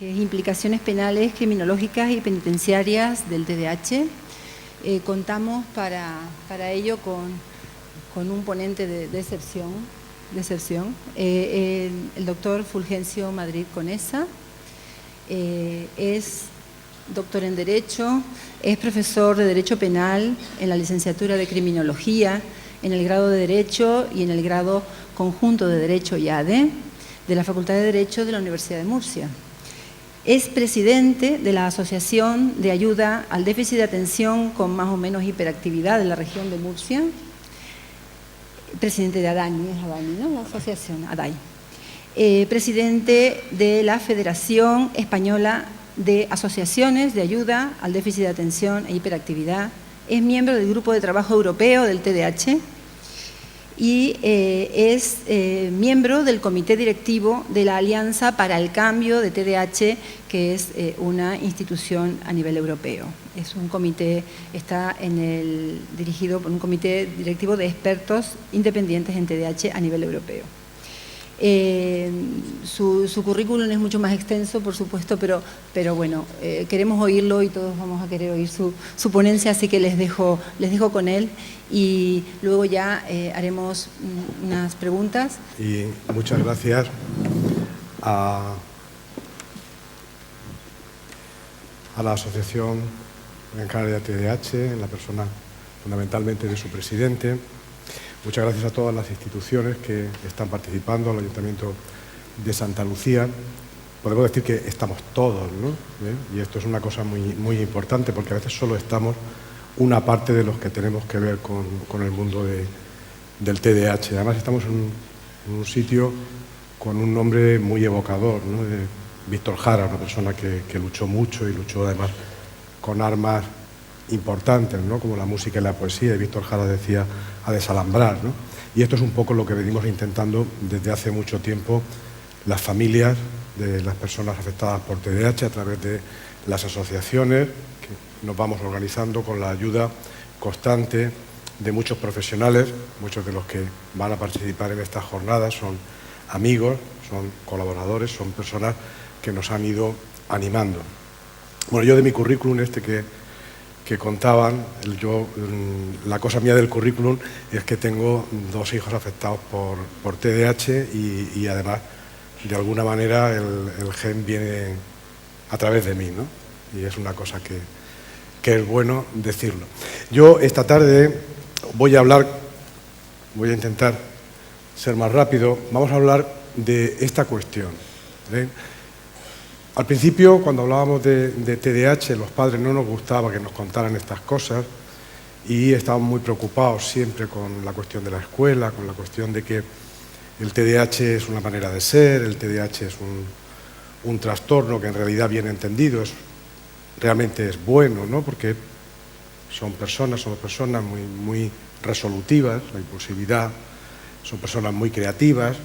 que es Implicaciones penales, criminológicas y penitenciarias del TDAH. Contamos para ello con un ponente de excepción, el doctor Fulgencio Madrid Conesa. Es doctor en Derecho, es profesor de Derecho Penal en la licenciatura de Criminología, en el grado de Derecho y en el grado conjunto de Derecho IADE de la Facultad de Derecho de la Universidad de Murcia. Es presidente de la Asociación de Ayuda al Déficit de Atención con más o menos hiperactividad de la región de Murcia. Presidente de ADANI, es ADANI, ¿no? La asociación ADAI. Presidente de la Federación Española de Asociaciones de Ayuda al Déficit de Atención e Hiperactividad. Es miembro del Grupo de Trabajo Europeo del TDAH y es miembro del Comité Directivo de la Alianza para el Cambio de TDAH, que es una institución a nivel europeo. Es un comité, está dirigido por un comité directivo de expertos independientes en TDAH a nivel europeo. Su currículum es mucho más extenso, por supuesto, pero bueno, queremos oírlo y todos vamos a querer oír su ponencia, así que les dejo con él y luego ya haremos unas preguntas. Y muchas gracias a la asociación Canaria TDAH, en la persona fundamentalmente de su presidente. Muchas gracias a todas las instituciones que están participando, al Ayuntamiento de Santa Lucía. Podemos decir que estamos todos, ¿no? Y esto es una cosa muy importante, porque a veces solo estamos una parte de los que tenemos que ver con el mundo del TDAH. Además estamos en un sitio con un nombre muy evocador, ¿no? De Víctor Jara, una persona que luchó mucho y luchó además con armas importantes, ¿no? Como la música y la poesía, y Víctor Jara decía a desalambrar, ¿no? Y esto es un poco lo que venimos intentando desde hace mucho tiempo las familias de las personas afectadas por TDAH a través de las asociaciones que nos vamos organizando con la ayuda constante de muchos profesionales. Muchos de los que van a participar en estas jornadas son amigos, son colaboradores, son personas que nos han ido animando. Bueno, yo de mi currículum que contaban, la cosa mía del currículum es que tengo 2 hijos afectados por TDAH y además, de alguna manera, el gen viene a través de mí, ¿no? Y es una cosa que es bueno decirlo. Yo esta tarde voy a intentar ser más rápido, vamos a hablar de esta cuestión, ¿eh? Al principio, cuando hablábamos de TDAH, los padres no nos gustaba que nos contaran estas cosas y estaban muy preocupados siempre con la cuestión de la escuela, con la cuestión de que el TDAH es una manera de ser, el TDAH es un trastorno que en realidad, bien entendido, realmente es bueno, ¿no? Porque somos personas muy resolutivas, la impulsividad, son personas muy creativas,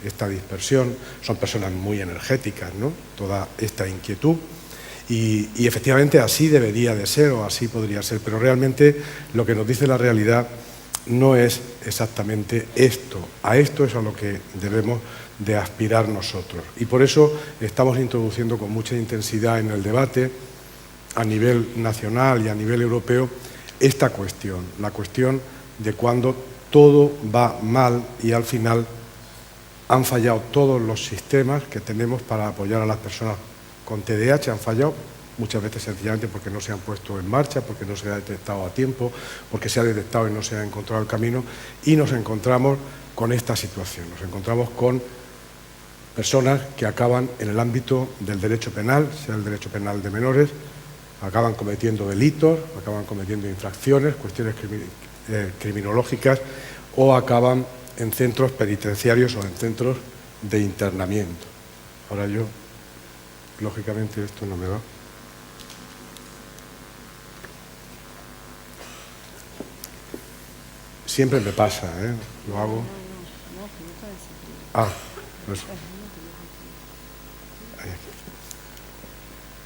esta dispersión, son personas muy energéticas, ¿no? Toda esta inquietud y efectivamente así debería de ser o así podría ser, pero realmente lo que nos dice la realidad no es exactamente esto. A esto es a lo que debemos de aspirar nosotros y por eso estamos introduciendo con mucha intensidad en el debate a nivel nacional y a nivel europeo esta cuestión, la cuestión de cuando todo va mal y al final han fallado todos los sistemas que tenemos para apoyar a las personas con TDAH, han fallado muchas veces sencillamente porque no se han puesto en marcha, porque no se ha detectado a tiempo, porque se ha detectado y no se ha encontrado el camino, y nos encontramos con esta situación, nos encontramos con personas que acaban en el ámbito del derecho penal, sea el derecho penal de menores, acaban cometiendo delitos, acaban cometiendo infracciones, cuestiones criminológicas, o acaban en centros penitenciarios o en centros de internamiento. Ahora yo, lógicamente, esto no me va. Siempre me pasa, ¿eh? Lo hago. Ah, pues.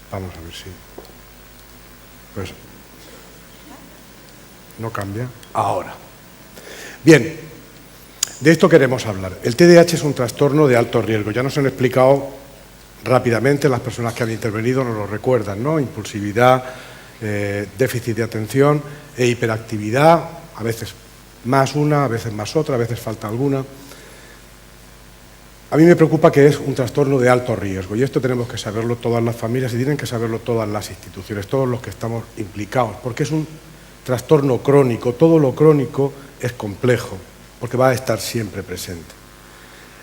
Vamos a ver si. Pues. No cambia. Ahora. Bien. De esto queremos hablar. El TDAH es un trastorno de alto riesgo. Ya nos han explicado rápidamente, las personas que han intervenido nos lo recuerdan, ¿no? Impulsividad, déficit de atención e hiperactividad, a veces más una, a veces más otra, a veces falta alguna. A mí me preocupa que es un trastorno de alto riesgo y esto tenemos que saberlo todas las familias y tienen que saberlo todas las instituciones, todos los que estamos implicados, porque es un trastorno crónico. Todo lo crónico es complejo, porque va a estar siempre presente.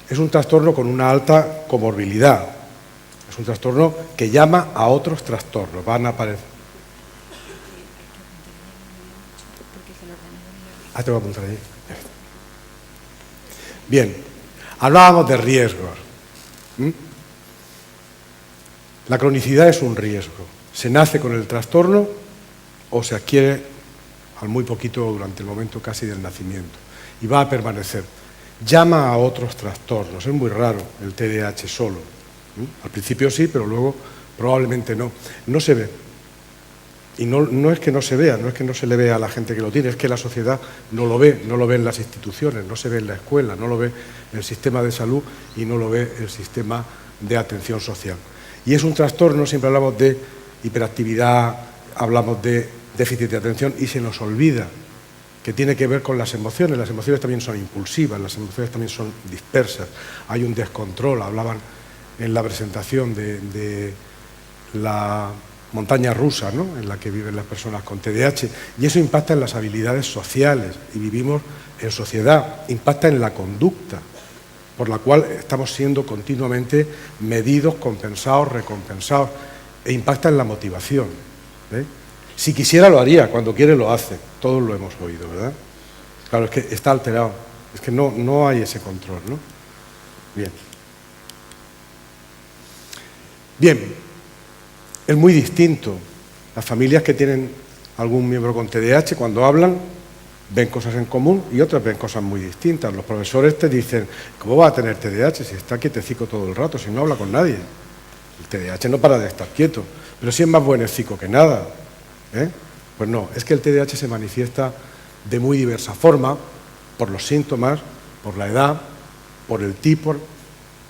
Es un trastorno con una alta comorbilidad, es un trastorno que llama a otros trastornos, van a aparecer. Te voy a apuntar ahí. Bien, hablábamos de riesgos. La cronicidad es un riesgo. Se nace con el trastorno o se adquiere al muy poquito durante el momento casi del nacimiento y va a permanecer. Llama a otros trastornos. Es muy raro el TDAH solo. Al principio sí, pero luego probablemente no. No se ve. Y no es que no se vea, no es que no se le vea a la gente que lo tiene, es que la sociedad no lo ve en las instituciones, no se ve en la escuela, no lo ve en el sistema de salud y no lo ve el sistema de atención social. Y es un trastorno, siempre hablamos de hiperactividad, hablamos de déficit de atención y se nos olvida que tiene que ver con las emociones también son impulsivas, las emociones también son dispersas, hay un descontrol, hablaban en la presentación de la montaña rusa, ¿no?, en la que viven las personas con TDAH, y eso impacta en las habilidades sociales, y vivimos en sociedad, impacta en la conducta, por la cual estamos siendo continuamente medidos, compensados, recompensados, e impacta en la motivación. Si quisiera lo haría, cuando quiere lo hace, todos lo hemos oído, ¿verdad? Claro, es que está alterado, es que no hay ese control, ¿no? Bien. Es muy distinto. Las familias que tienen algún miembro con TDAH, cuando hablan, ven cosas en común y otras ven cosas muy distintas. Los profesores te dicen, ¿cómo va a tener TDAH si está quietecico todo el rato, si no habla con nadie? El TDAH no para de estar quieto, pero si es más buenecico que nada. Pues no, es que el TDAH se manifiesta de muy diversa forma, por los síntomas, por la edad, por el tipo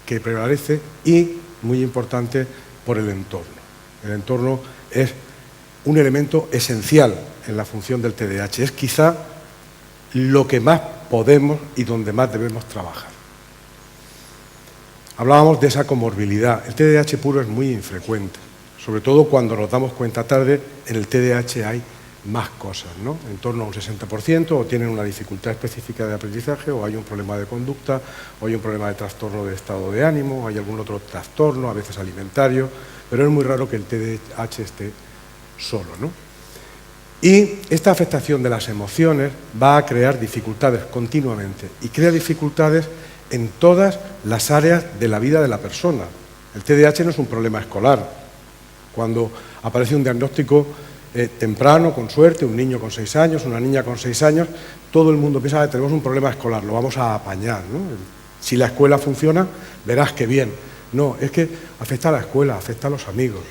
que prevalece y, muy importante, por el entorno. El entorno es un elemento esencial en la función del TDAH. Es quizá lo que más podemos y donde más debemos trabajar. Hablábamos de esa comorbilidad. El TDAH puro es muy infrecuente, sobre todo cuando nos damos cuenta tarde. En el TDAH hay más cosas, ¿no? En torno a un 60%, o tienen una dificultad específica de aprendizaje, o hay un problema de conducta, o hay un problema de trastorno de estado de ánimo, o hay algún otro trastorno, a veces alimentario, pero es muy raro que el TDAH esté solo, ¿no? Y esta afectación de las emociones va a crear dificultades continuamente, y crea dificultades en todas las áreas de la vida de la persona. El TDAH no es un problema escolar. Cuando aparece un diagnóstico temprano, con suerte, un niño con 6 años, una niña con 6 años, todo el mundo piensa que tenemos un problema escolar, lo vamos a apañar, ¿no? Si la escuela funciona, verás que bien. No, es que afecta a la escuela, afecta a los amigos,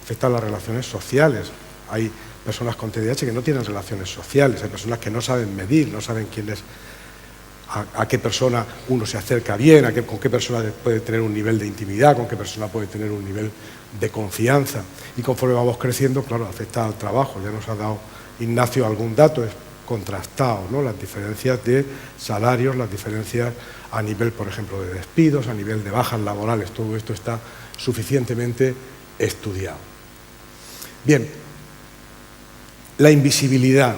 afecta a las relaciones sociales. Hay personas con TDAH que no tienen relaciones sociales, hay personas que no saben medir, no saben quién es, a qué persona uno se acerca bien, con qué persona puede tener un nivel de intimidad, con qué persona puede tener un nivel de confianza. Y conforme vamos creciendo, claro, afecta al trabajo. Ya nos ha dado Ignacio algún dato, es contrastado, ¿no? Las diferencias de salarios, las diferencias a nivel, por ejemplo, de despidos, a nivel de bajas laborales, todo esto está suficientemente estudiado. Bien, la invisibilidad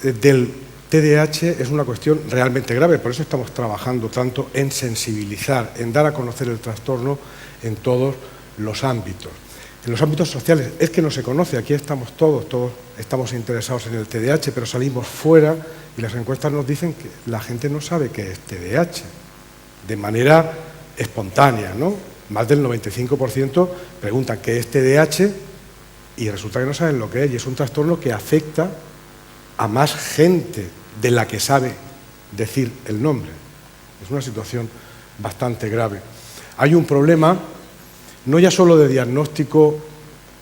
del TDAH es una cuestión realmente grave, por eso estamos trabajando tanto en sensibilizar, en dar a conocer el trastorno en todos los ámbitos. En los ámbitos sociales es que no se conoce, aquí estamos todos estamos interesados en el TDAH, pero salimos fuera y las encuestas nos dicen que la gente no sabe qué es TDAH, de manera espontánea, ¿no? Más del 95% preguntan qué es TDAH y resulta que no saben lo que es, y es un trastorno que afecta a más gente de la que sabe decir el nombre. Es una situación bastante grave. Hay un problema no ya solo de diagnóstico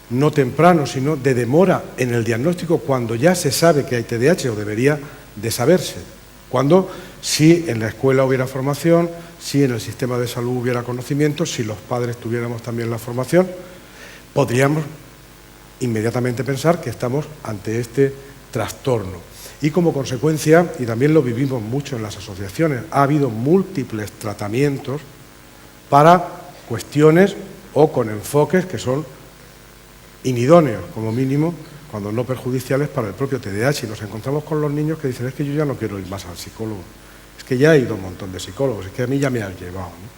no temprano, sino de demora en el diagnóstico cuando ya se sabe que hay TDAH, o debería de saberse. Cuando, si en la escuela hubiera formación, si en el sistema de salud hubiera conocimiento, si los padres tuviéramos también la formación, podríamos inmediatamente pensar que estamos ante este trastorno. Y como consecuencia, y también lo vivimos mucho en las asociaciones, ha habido múltiples tratamientos para cuestiones o con enfoques que son inidóneos, como mínimo, cuando no perjudiciales para el propio TDAH. Y nos encontramos con los niños que dicen, es que yo ya no quiero ir más al psicólogo, es que ya he ido a un montón de psicólogos, es que a mí ya me han llevado, ¿no?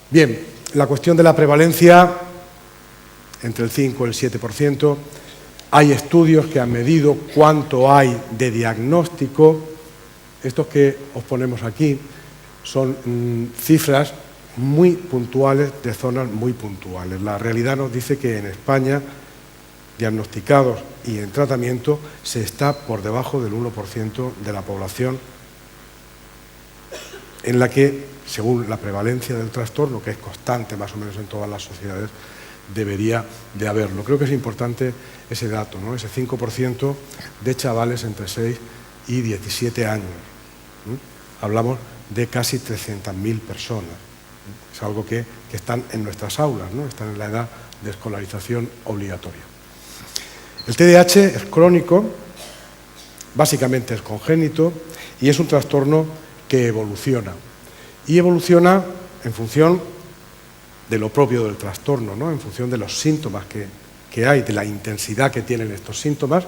Bien, la cuestión de la prevalencia, entre el 5 y el 7%, hay estudios que han medido cuánto hay de diagnóstico. Estos que os ponemos aquí son cifras muy puntuales de zonas muy puntuales. La realidad nos dice que en España, diagnosticados y en tratamiento, se está por debajo del 1% de la población en la que, según la prevalencia del trastorno, que es constante más o menos en todas las sociedades, debería de haberlo. Creo que es importante ese dato, ¿no? Ese 5% de chavales entre 6 y 17 años. Hablamos de casi 300.000 personas. Es algo que están en nuestras aulas, ¿no? Están en la edad de escolarización obligatoria. El TDAH es crónico, básicamente es congénito y es un trastorno que evoluciona. Y evoluciona en función de lo propio del trastorno, ¿no? En función de los síntomas que hay, de la intensidad que tienen estos síntomas,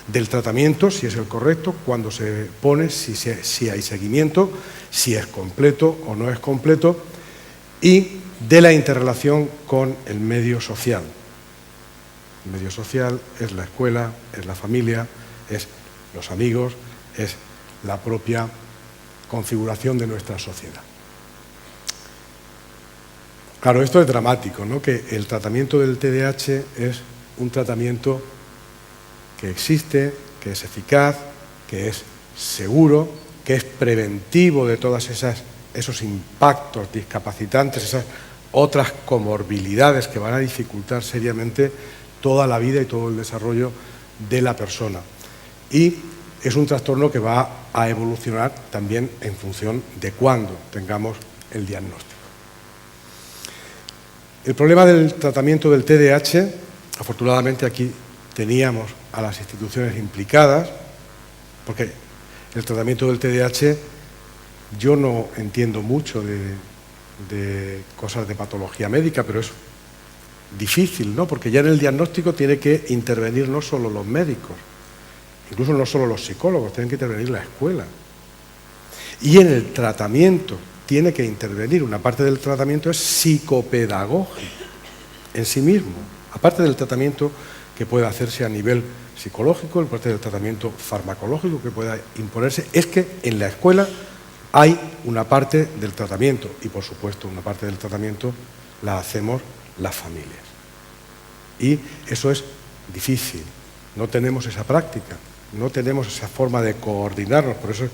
del tratamiento, si es el correcto, cuándo se pone, si hay seguimiento, si es completo o no es completo, y de la interrelación con el medio social. El medio social es la escuela, es la familia, es los amigos, es la propia configuración de nuestra sociedad. Claro, esto es dramático, ¿no? Que el tratamiento del TDAH es un tratamiento que existe, que es eficaz, que es seguro, que es preventivo de todas esos impactos discapacitantes, esas otras comorbilidades que van a dificultar seriamente toda la vida y todo el desarrollo de la persona. Y es un trastorno que va a evolucionar también en función de cuándo tengamos el diagnóstico. El problema del tratamiento del TDAH, afortunadamente aquí teníamos a las instituciones implicadas, porque el tratamiento del TDAH, yo no entiendo mucho de cosas de patología médica, pero es difícil, ¿no? Porque ya en el diagnóstico tiene que intervenir no solo los médicos, incluso no solo los psicólogos, tienen que intervenir la escuela. Y en el tratamiento tiene que intervenir, una parte del tratamiento es psicopedagógico en sí mismo, aparte del tratamiento que pueda hacerse a nivel psicológico, parte del tratamiento farmacológico que pueda imponerse, es que en la escuela hay una parte del tratamiento y, por supuesto, una parte del tratamiento la hacemos las familias. Y eso es difícil, no tenemos esa práctica, no tenemos esa forma de coordinarnos, por eso es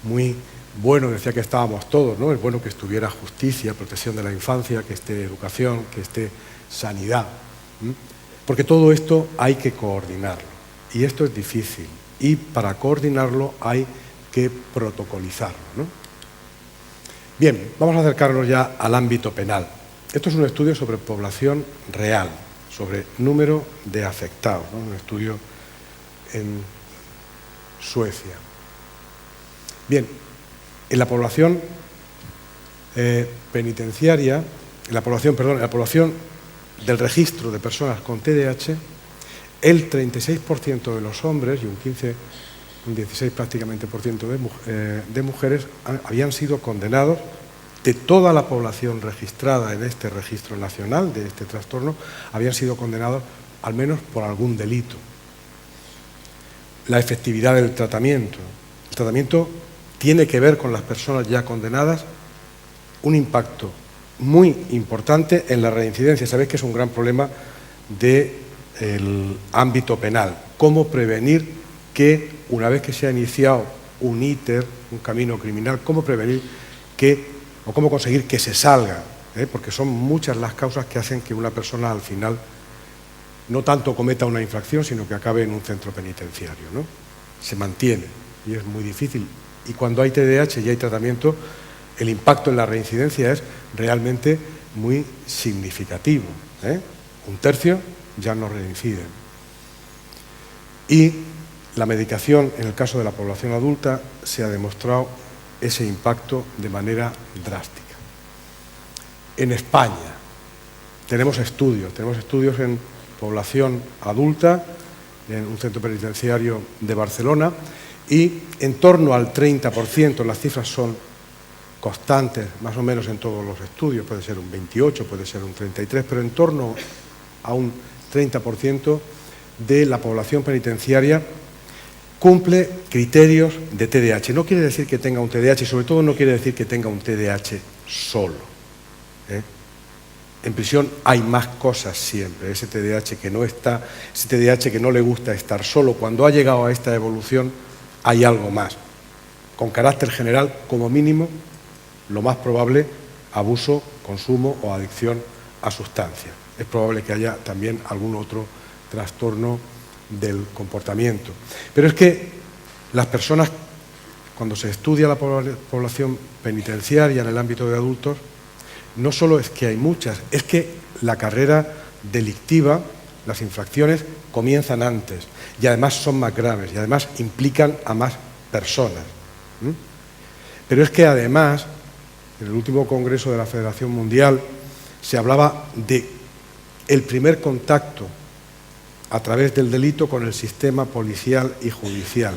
muy bueno, decía que estábamos todos, ¿no? Es bueno que estuviera justicia, protección de la infancia, que esté educación, que esté sanidad, porque todo esto hay que coordinarlo y esto es difícil y para coordinarlo hay que protocolizarlo, ¿no? Bien, vamos a acercarnos ya al ámbito penal. Esto es un estudio sobre población real, sobre número de afectados, ¿no? Un estudio en Suecia. Bien, en la población penitenciaria, en la población del registro de personas con TDAH, el 36% de los hombres y un 16 prácticamente por ciento de mujeres habían sido condenados de toda la población registrada en este registro nacional de este trastorno, habían sido condenados al menos por algún delito. La efectividad del tratamiento. El tratamiento tiene que ver con las personas ya condenadas un impacto muy importante en la reincidencia. Sabéis que es un gran problema del ámbito penal. Cómo prevenir que, una vez que se ha iniciado un íter, un camino criminal, cómo prevenir o cómo conseguir que se salga, porque son muchas las causas que hacen que una persona al final no tanto cometa una infracción, sino que acabe en un centro penitenciario, ¿no? Se mantiene y es muy difícil. Y cuando hay TDAH y hay tratamiento, el impacto en la reincidencia es realmente muy significativo, ¿eh? 1/3 ya no reinciden. Y la medicación, en el caso de la población adulta, se ha demostrado ese impacto de manera drástica. En España tenemos estudios en población adulta, en un centro penitenciario de Barcelona, y en torno al 30%, las cifras son constantes más o menos en todos los estudios, puede ser un 28, puede ser un 33, pero en torno a un 30% de la población penitenciaria cumple criterios de TDAH. No quiere decir que tenga un TDAH y sobre todo no quiere decir que tenga un TDAH solo, ¿eh? En prisión hay más cosas siempre, ese TDAH que no está, ese TDAH que no le gusta estar solo. Cuando ha llegado a esta evolución hay algo más. Con carácter general, como mínimo, lo más probable, abuso, consumo o adicción a sustancias. Es probable que haya también algún otro trastorno del comportamiento. Pero es que las personas, cuando se estudia la población penitenciaria en el ámbito de adultos, no solo es que hay muchas, es que la carrera delictiva, las infracciones, comienzan antes y además son más graves y además implican a más personas. Pero es que además, en el último congreso de la Federación Mundial, se hablaba de el primer contacto a través del delito con el sistema policial y judicial.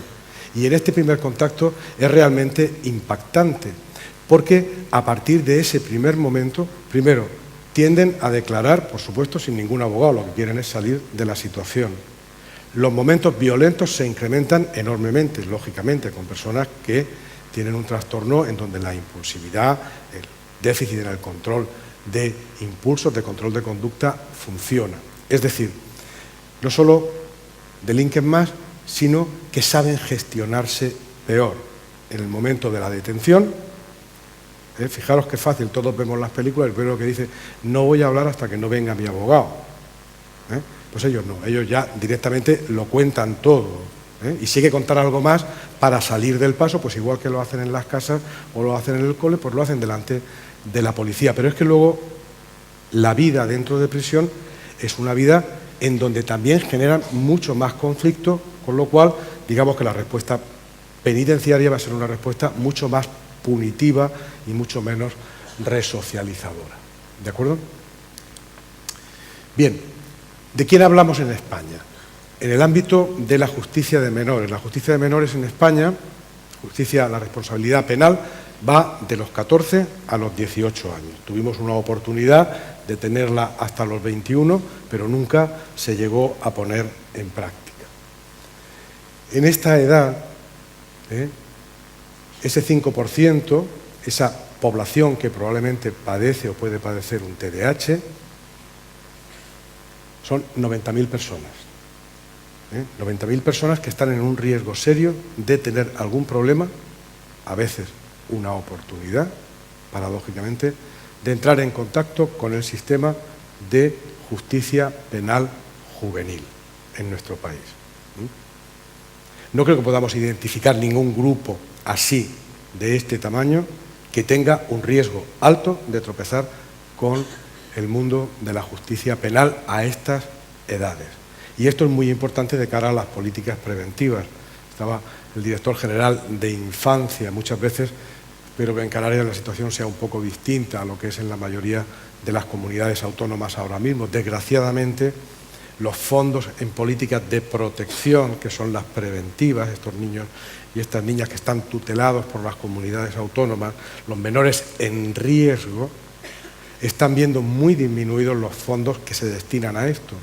Y en este primer contacto es realmente impactante, porque a partir de ese primer momento, primero, tienden a declarar, por supuesto, sin ningún abogado, lo que quieren es salir de la situación. Los momentos violentos se incrementan enormemente, lógicamente, con personas que tienen un trastorno en donde la impulsividad, el déficit en el control de impulsos, de control de conducta, funciona. Es decir, no solo delinquen más, sino que saben gestionarse peor. En el momento de la detención, fijaros qué fácil, todos vemos las películas, el primero que dice, no voy a hablar hasta que no venga mi abogado. Pues ellos no, ellos ya directamente lo cuentan todo. Y si hay que contar algo más para salir del paso, pues igual que lo hacen en las casas o lo hacen en el cole, pues lo hacen delante de la policía. Pero es que luego la vida dentro de prisión es una vida en donde también generan mucho más conflicto, con lo cual digamos que la respuesta penitenciaria va a ser una respuesta mucho más punitiva y mucho menos resocializadora. ¿De acuerdo? Bien, ¿de quién hablamos en España? En el ámbito de la justicia de menores. La justicia de menores en España, la responsabilidad penal, va de los 14 a los 18 años. Tuvimos una oportunidad de tenerla hasta los 21, pero nunca se llegó a poner en práctica. En esta edad, ese 5%, esa población que probablemente padece o puede padecer un TDAH, son 90.000 personas. 90.000 personas que están en un riesgo serio de tener algún problema, a veces una oportunidad, paradójicamente, de entrar en contacto con el sistema de justicia penal juvenil en nuestro país. No creo que podamos identificar ningún grupo así, de este tamaño, que tenga un riesgo alto de tropezar con el mundo de la justicia penal a estas edades. Y esto es muy importante de cara a las políticas preventivas. Estaba el director general de Infancia muchas veces, pero que en Canarias la situación sea un poco distinta a lo que es en la mayoría de las comunidades autónomas ahora mismo. Desgraciadamente, los fondos en políticas de protección, que son las preventivas, estos niños y estas niñas que están tutelados por las comunidades autónomas, los menores en riesgo, están viendo muy disminuidos los fondos que se destinan a esto.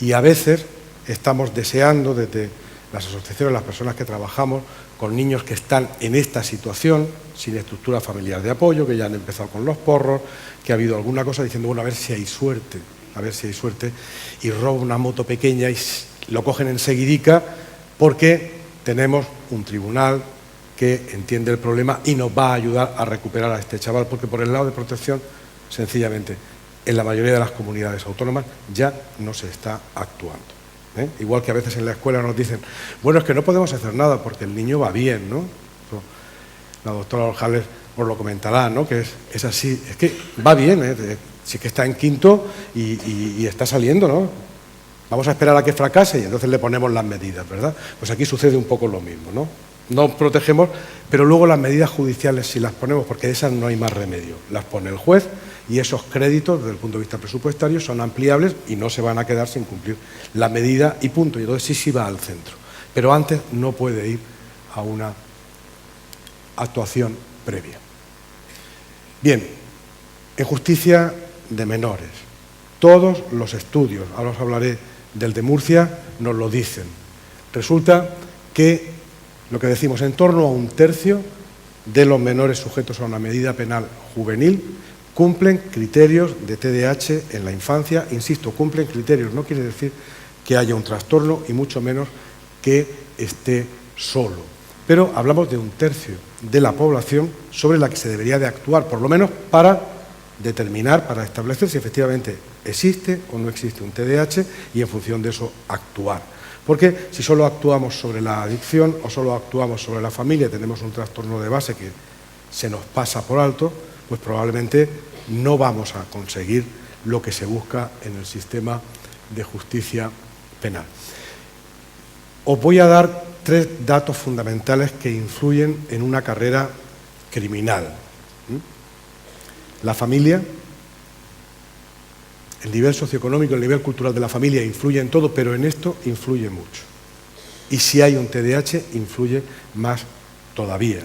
Y a veces estamos deseando, desde las asociaciones, las personas que trabajamos con niños que están en esta situación, sin estructura familiar de apoyo, que ya han empezado con los porros, que ha habido alguna cosa, diciendo, bueno, a ver si hay suerte, y roba una moto pequeña y lo cogen enseguidica porque tenemos un tribunal que entiende el problema y nos va a ayudar a recuperar a este chaval, porque por el lado de protección, sencillamente, en la mayoría de las comunidades autónomas ya no se está actuando. Igual que a veces en la escuela nos dicen, bueno, es que no podemos hacer nada porque el niño va bien, ¿no? La doctora Orjales os lo comentará, ¿no? Que es así, es que va bien, sí que está en quinto y está saliendo, ¿no? Vamos a esperar a que fracase y entonces le ponemos las medidas, ¿verdad? Pues aquí sucede un poco lo mismo, ¿no? No protegemos, pero luego las medidas judiciales sí las ponemos, porque de esas no hay más remedio. Las pone el juez y esos créditos, desde el punto de vista presupuestario, son ampliables y no se van a quedar sin cumplir la medida y punto. Y entonces sí va al centro. Pero antes no puede ir a una actuación previa. Bien, en justicia de menores, todos los estudios, ahora os hablaré del de Murcia, nos lo dicen. Resulta que, lo que decimos, en torno a un tercio de los menores sujetos a una medida penal juvenil cumplen criterios de TDAH en la infancia. Insisto, cumplen criterios, no quiere decir que haya un trastorno y mucho menos que esté solo. Pero hablamos de un tercio de la población sobre la que se debería de actuar, por lo menos para determinar, para establecer si efectivamente existe o no existe un TDAH y en función de eso actuar. Porque si solo actuamos sobre la adicción o solo actuamos sobre la familia, tenemos un trastorno de base que se nos pasa por alto, pues probablemente no vamos a conseguir lo que se busca en el sistema de justicia penal. Os voy a dar 3 datos fundamentales que influyen en una carrera criminal. La familia, el nivel socioeconómico, el nivel cultural de la familia influye en todo, pero en esto influye mucho. Y si hay un TDAH, influye más todavía.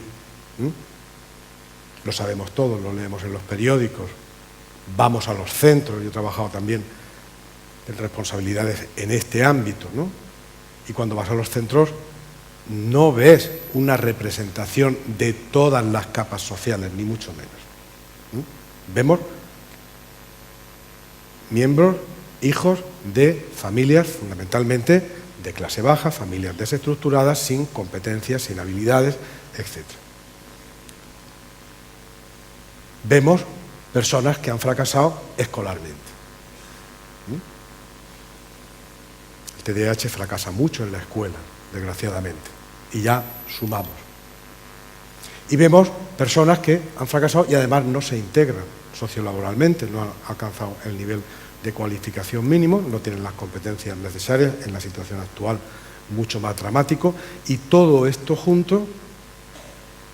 Lo sabemos todos, lo leemos en los periódicos, vamos a los centros, yo he trabajado también en responsabilidades en este ámbito, ¿no? Y cuando vas a los centros no ves una representación de todas las capas sociales, ni mucho menos. Vemos miembros, hijos de familias fundamentalmente de clase baja, familias desestructuradas, sin competencias, sin habilidades, etc. Vemos personas que han fracasado escolarmente. El TDAH fracasa mucho en la escuela, desgraciadamente, y ya sumamos. Y vemos personas que han fracasado y además no se integran sociolaboralmente, no han alcanzado el nivel de cualificación mínimo, no tienen las competencias necesarias, en la situación actual mucho más dramático, y todo esto junto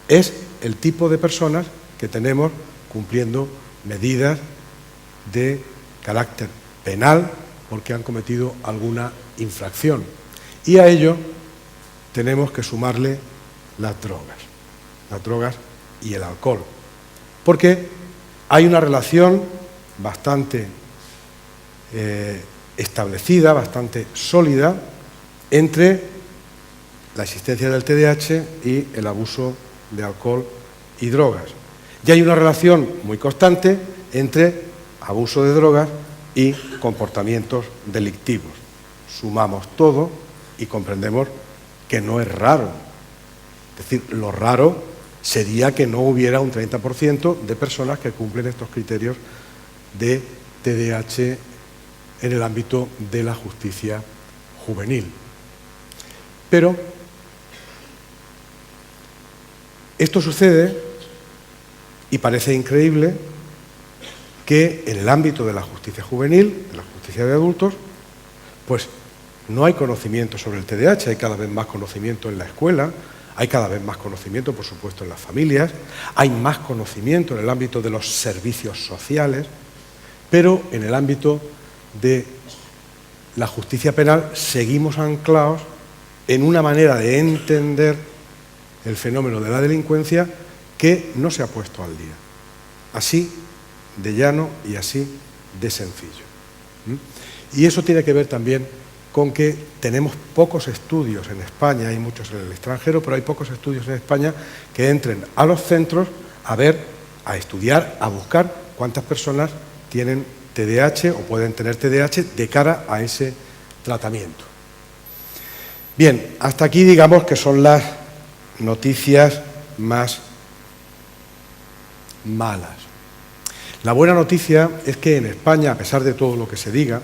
es el tipo de personas que tenemos cumpliendo medidas de carácter penal porque han cometido alguna infracción. Y a ello tenemos que sumarle las drogas y el alcohol, porque hay una relación bastante establecida, bastante sólida entre la existencia del TDAH y el abuso de alcohol y drogas. Y hay una relación muy constante entre abuso de drogas y comportamientos delictivos. Sumamos todo y comprendemos que no es raro. Es decir, lo raro sería que no hubiera un 30% de personas que cumplen estos criterios de TDAH en el ámbito de la justicia juvenil. Pero esto sucede y parece increíble que en el ámbito de la justicia juvenil, de la justicia de adultos, pues no hay conocimiento sobre el TDAH, hay cada vez más conocimiento en la escuela, hay cada vez más conocimiento, por supuesto, en las familias, hay más conocimiento en el ámbito de los servicios sociales, pero en el ámbito de la justicia penal seguimos anclados en una manera de entender el fenómeno de la delincuencia que no se ha puesto al día. Así de llano y así de sencillo. Y eso tiene que ver también con que tenemos pocos estudios en España, hay muchos en el extranjero, pero hay pocos estudios en España que entren a los centros a ver, a estudiar, a buscar cuántas personas tienen TDAH o pueden tener TDAH de cara a ese tratamiento. Bien, hasta aquí digamos que son las noticias más malas. La buena noticia es que en España, a pesar de todo lo que se diga,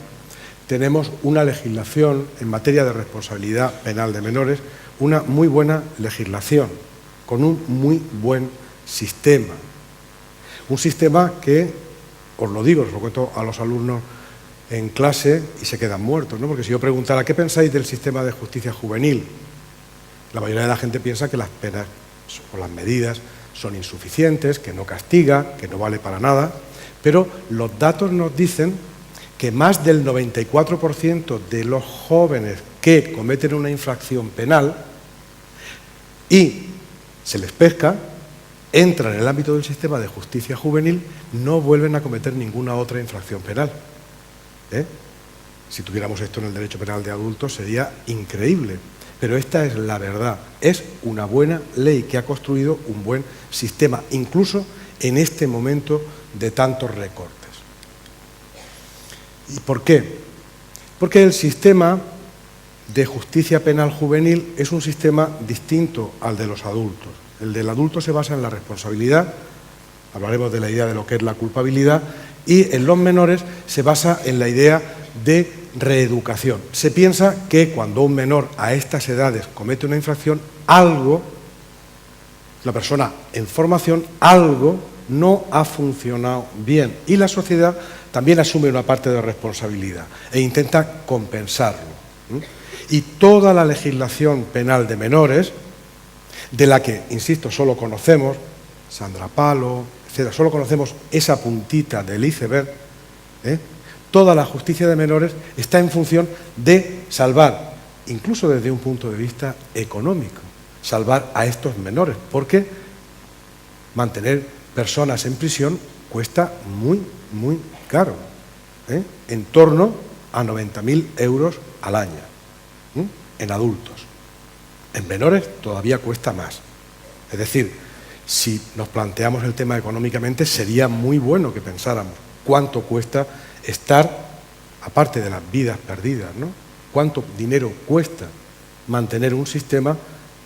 tenemos una legislación en materia de responsabilidad penal de menores, una muy buena legislación, con un muy buen sistema. Un sistema que, os lo digo, os lo cuento a los alumnos en clase y se quedan muertos, ¿no? Porque si yo preguntara, ¿qué pensáis del sistema de justicia juvenil? La mayoría de la gente piensa que las penas o las medidas son insuficientes, que no castiga, que no vale para nada, pero los datos nos dicen que más del 94% de los jóvenes que cometen una infracción penal y se les pesca, entran en el ámbito del sistema de justicia juvenil, no vuelven a cometer ninguna otra infracción penal. Si tuviéramos esto en el derecho penal de adultos sería increíble, pero esta es la verdad. Es una buena ley que ha construido un buen sistema, incluso en este momento de tantos recortes. ¿Y por qué? Porque el sistema de justicia penal juvenil es un sistema distinto al de los adultos. El del adulto se basa en la responsabilidad, hablaremos de la idea de lo que es la culpabilidad, y en los menores se basa en la idea de reeducación. Se piensa que cuando un menor a estas edades comete una infracción, algo, la persona en formación, algo no ha funcionado bien y la sociedad también asume una parte de responsabilidad e intenta compensarlo. Y toda la legislación penal de menores, de la que, insisto, solo conocemos, Sandra Palo, etcétera, solo conocemos esa puntita del iceberg, toda la justicia de menores está en función de salvar, incluso desde un punto de vista económico, salvar a estos menores, porque mantener personas en prisión cuesta muy, muy caro, en torno a 90.000 euros al año, en adultos. En menores todavía cuesta más. Es decir, si nos planteamos el tema económicamente, sería muy bueno que pensáramos cuánto cuesta estar, aparte de las vidas perdidas, ¿no? Cuánto dinero cuesta mantener un sistema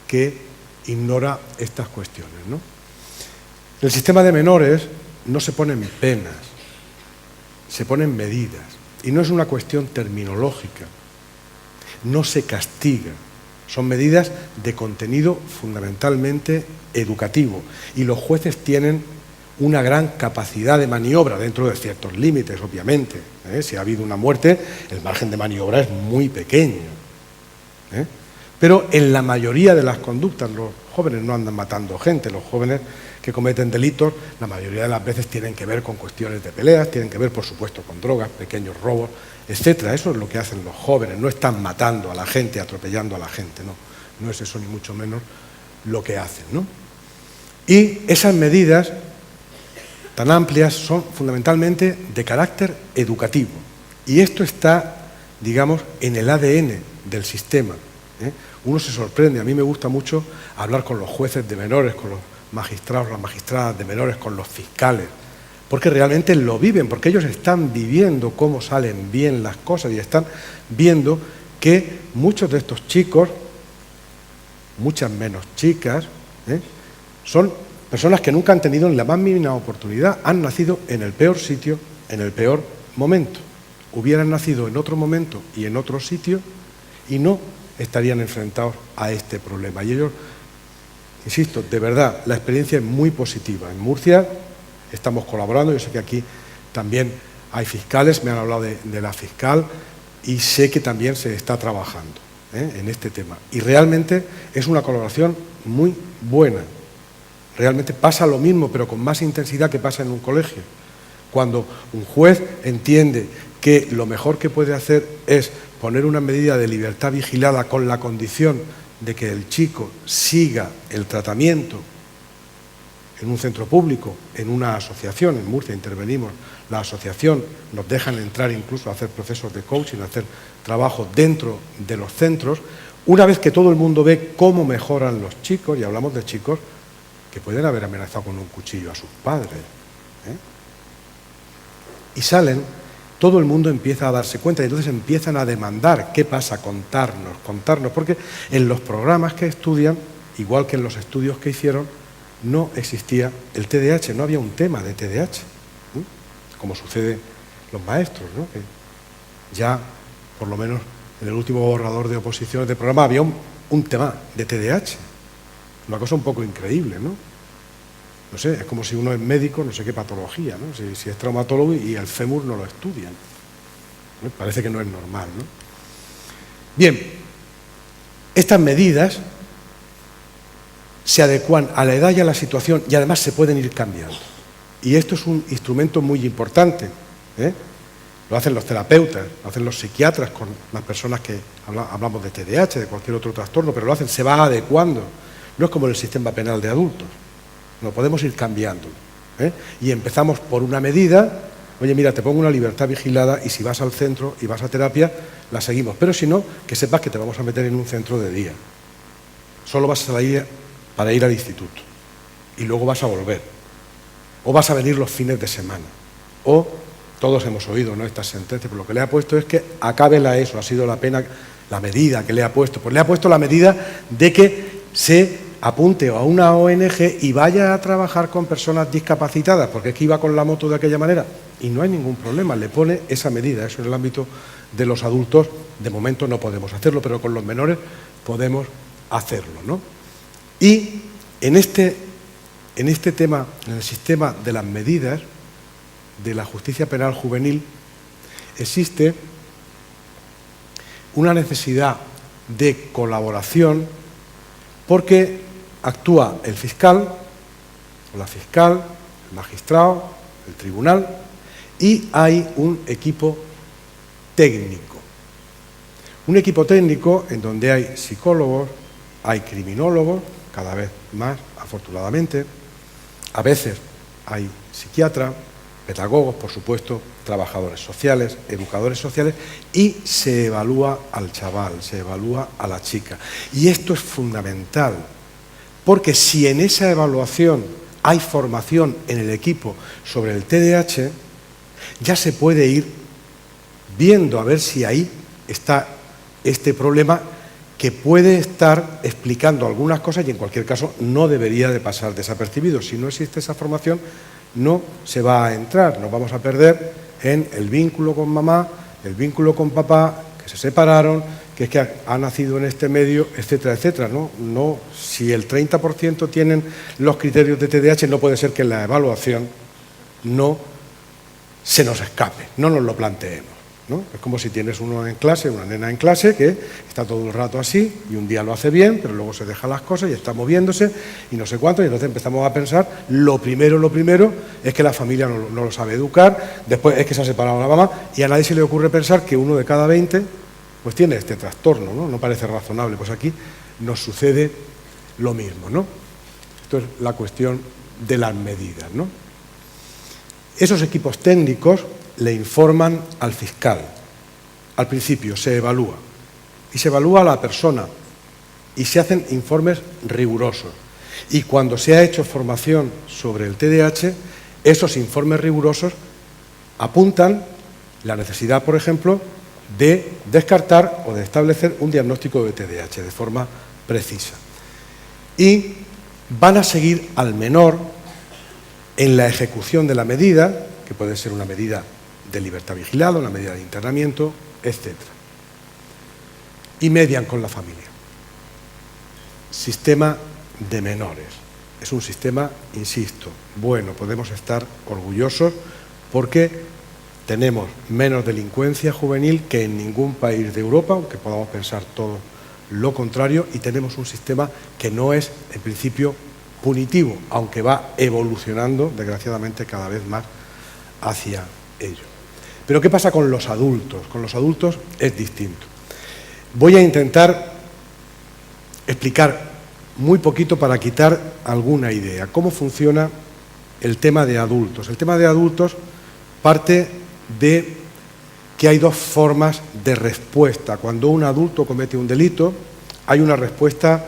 que ignora estas cuestiones, ¿no? En el sistema de menores no se ponen penas, se ponen medidas. Y no es una cuestión terminológica, no se castiga. Son medidas de contenido fundamentalmente educativo y los jueces tienen una gran capacidad de maniobra dentro de ciertos límites, obviamente. Si ha habido una muerte, el margen de maniobra es muy pequeño. Pero en la mayoría de las conductas, los jóvenes no andan matando gente, los jóvenes que cometen delitos, la mayoría de las veces tienen que ver con cuestiones de peleas, tienen que ver, por supuesto, con drogas, pequeños robos, etcétera. Eso es lo que hacen los jóvenes, no están matando a la gente, atropellando a la gente, no es eso ni mucho menos lo que hacen, ¿no? Y esas medidas tan amplias son fundamentalmente de carácter educativo. Y esto está, digamos, en el ADN del sistema. Uno se sorprende, a mí me gusta mucho hablar con los jueces de menores, con los magistrados, las magistradas de menores, con los fiscales, porque realmente lo viven, porque ellos están viviendo cómo salen bien las cosas y están viendo que muchos de estos chicos, muchas menos chicas, son personas que nunca han tenido ni la más mínima oportunidad, han nacido en el peor sitio, en el peor momento. Hubieran nacido en otro momento y en otro sitio y no estarían enfrentados a este problema. Y ellos, insisto, de verdad, la experiencia es muy positiva. En Murcia estamos colaborando, yo sé que aquí también hay fiscales, me han hablado de la fiscal y sé que también se está trabajando en este tema. Y realmente es una colaboración muy buena. Realmente pasa lo mismo, pero con más intensidad que pasa en un colegio. Cuando un juez entiende que lo mejor que puede hacer es poner una medida de libertad vigilada con la condición de que el chico siga el tratamiento en un centro público, en una asociación, en Murcia intervenimos, la asociación, nos dejan entrar incluso a hacer procesos de coaching, a hacer trabajo dentro de los centros, una vez que todo el mundo ve cómo mejoran los chicos, y hablamos de chicos que pueden haber amenazado con un cuchillo a sus padres, y salen, todo el mundo empieza a darse cuenta y entonces empiezan a demandar qué pasa, contarnos, porque en los programas que estudian, igual que en los estudios que hicieron, no existía el TDAH, no había un tema de TDAH, como sucede los maestros, ¿no? Que ya, por lo menos en el último borrador de oposiciones de programa, había un tema de TDAH, una cosa un poco increíble, ¿no? no sé, es como si uno es médico, no sé qué patología, ¿no? Si es traumatólogo y el fémur no lo estudian. ¿No? Parece que no es normal, ¿no? Bien, estas medidas se adecuan a la edad y a la situación y además se pueden ir cambiando. Y esto es un instrumento muy importante, ¿eh? Lo hacen los terapeutas, lo hacen los psiquiatras con las personas que hablamos de TDAH, de cualquier otro trastorno, pero lo hacen, se va adecuando. No es como el sistema penal de adultos, lo podemos ir cambiando, ¿eh? Y empezamos por una medida, oye, mira, te pongo una libertad vigilada y si vas al centro y vas a terapia, la seguimos. Pero si no, que sepas que te vamos a meter en un centro de día. Solo vas a salir para ir al instituto y luego vas a volver. O vas a venir los fines de semana. O, todos hemos oído, ¿no?, estas sentencias, pero lo que le ha puesto es que acabe la ESO, ha sido la pena, la medida que le ha puesto. Pues le ha puesto la medida de que se apunte a una ONG y vaya a trabajar con personas discapacitadas, porque es que iba con la moto de aquella manera. Y no hay ningún problema, le pone esa medida. Eso en el ámbito de los adultos, de momento no podemos hacerlo, pero con los menores podemos hacerlo, ¿no? Y en este tema, en el sistema de las medidas de la justicia penal juvenil, existe una necesidad de colaboración porque actúa el fiscal o la fiscal, el magistrado, el tribunal, y hay un equipo técnico. Un equipo técnico en donde hay psicólogos, hay criminólogos, cada vez más, afortunadamente, a veces hay psiquiatras, pedagogos, por supuesto, trabajadores sociales, educadores sociales, y se evalúa al chaval, se evalúa a la chica. Y esto es fundamental, porque si en esa evaluación hay formación en el equipo sobre el TDAH, ya se puede ir viendo a ver si ahí está este problema que puede estar explicando algunas cosas y en cualquier caso no debería de pasar desapercibido. Si no existe esa formación, no se va a entrar, nos vamos a perder en el vínculo con mamá, el vínculo con papá, que se separaron, que es que ha nacido en este medio, etcétera, etcétera, ¿no? No, si el 30% tienen los criterios de TDAH, no puede ser que en la evaluación no se nos escape, no nos lo planteemos, ¿no? Es como si tienes uno en clase, una nena en clase, que está todo el rato así y un día lo hace bien, pero luego se deja las cosas y está moviéndose y no sé cuánto, y entonces empezamos a pensar, lo primero es que la familia no lo sabe educar, después es que se ha separado la mamá y a nadie se le ocurre pensar que uno de cada 20 pues tiene este trastorno, ¿no? No parece razonable. Pues aquí nos sucede lo mismo, ¿no? Esto es la cuestión de las medidas, ¿no? Esos equipos técnicos le informan al fiscal. Al principio se evalúa, y se evalúa a la persona, y se hacen informes rigurosos. Y cuando se ha hecho formación sobre el TDAH, esos informes rigurosos apuntan la necesidad, por ejemplo, de descartar o de establecer un diagnóstico de TDAH de forma precisa. Y van a seguir al menor en la ejecución de la medida, que puede ser una medida de libertad vigilada, una medida de internamiento, etc. Y median con la familia. Sistema de menores. Es un sistema, insisto, bueno, podemos estar orgullosos porque tenemos menos delincuencia juvenil que en ningún país de Europa, aunque podamos pensar todo lo contrario, y tenemos un sistema que no es, en principio, punitivo, aunque va evolucionando, desgraciadamente, cada vez más hacia ello. Pero ¿qué pasa con los adultos? Con los adultos es distinto. Voy a intentar explicar muy poquito para quitar alguna idea. ¿Cómo funciona el tema de adultos? El tema de adultos parte de que hay dos formas de respuesta. Cuando un adulto comete un delito, hay una respuesta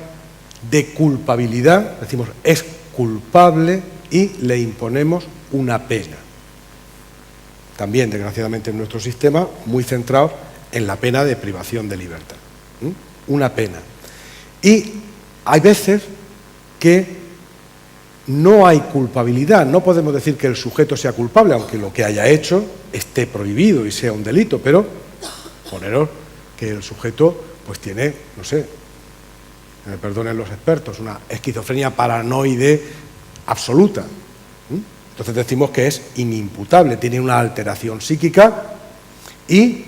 de culpabilidad, decimos es culpable y le imponemos una pena. También, desgraciadamente, en nuestro sistema, muy centrado en la pena de privación de libertad. Una pena. Y hay veces que no hay culpabilidad, no podemos decir que el sujeto sea culpable, aunque lo que haya hecho esté prohibido y sea un delito, pero poneros que el sujeto pues tiene, no sé, me perdonen los expertos, una esquizofrenia paranoide absoluta. Entonces decimos que es inimputable, tiene una alteración psíquica y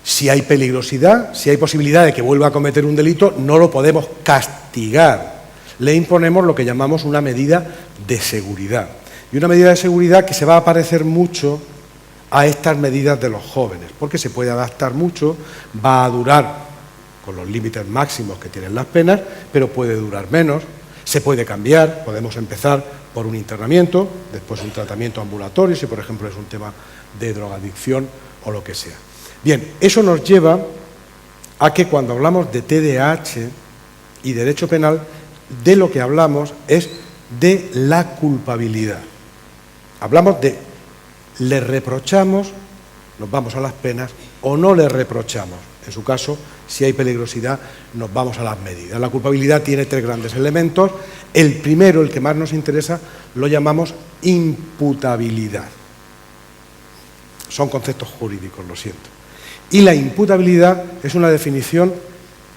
si hay peligrosidad, si hay posibilidad de que vuelva a cometer un delito, no lo podemos castigar. Le imponemos lo que llamamos una medida de seguridad. Y una medida de seguridad que se va a parecer mucho a estas medidas de los jóvenes, porque se puede adaptar mucho, va a durar con los límites máximos que tienen las penas, pero puede durar menos, se puede cambiar, podemos empezar por un internamiento, después un tratamiento ambulatorio, si por ejemplo es un tema de drogadicción o lo que sea. Bien, eso nos lleva a que cuando hablamos de TDAH y derecho penal, de lo que hablamos es de la culpabilidad. Hablamos de le reprochamos, nos vamos a las penas, o no le reprochamos. En su caso, si hay peligrosidad, nos vamos a las medidas. La culpabilidad tiene 3 grandes elementos. El primero, el que más nos interesa, lo llamamos imputabilidad. Son conceptos jurídicos, lo siento. Y la imputabilidad es una definición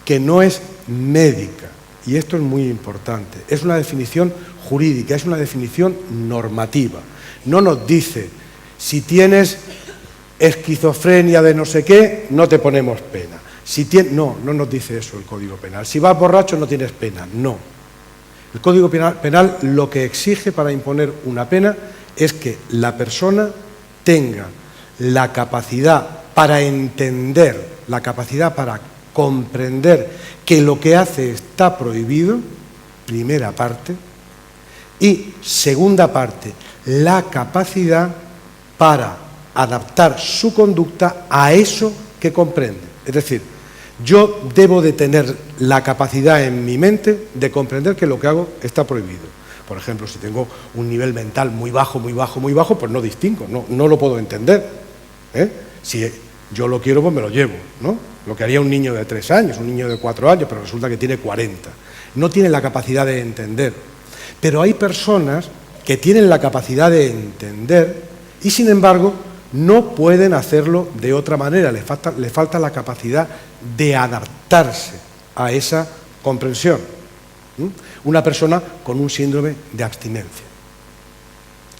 que no es médica, y esto es muy importante. Es una definición jurídica, es una definición normativa. No nos dice, si tienes esquizofrenia de no sé qué, no te ponemos pena. No nos dice eso el Código Penal. Si vas borracho no tienes pena, no. El Código Penal lo que exige para imponer una pena es que la persona tenga la capacidad para entender, la capacidad para comprender que lo que hace está prohibido, primera parte, y segunda parte, la capacidad para adaptar su conducta a eso que comprende. Es decir, yo debo de tener la capacidad en mi mente de comprender que lo que hago está prohibido. Por ejemplo, si tengo un nivel mental muy bajo, pues no distingo, no lo puedo entender. Si yo lo quiero, pues me lo llevo, ¿no? Lo que haría un niño de 3 años, un niño de 4 años, pero resulta que tiene 40. No tiene la capacidad de entender. Pero hay personas que tienen la capacidad de entender y, sin embargo, no pueden hacerlo de otra manera. Les falta la capacidad de adaptarse a esa comprensión. Una persona con un síndrome de abstinencia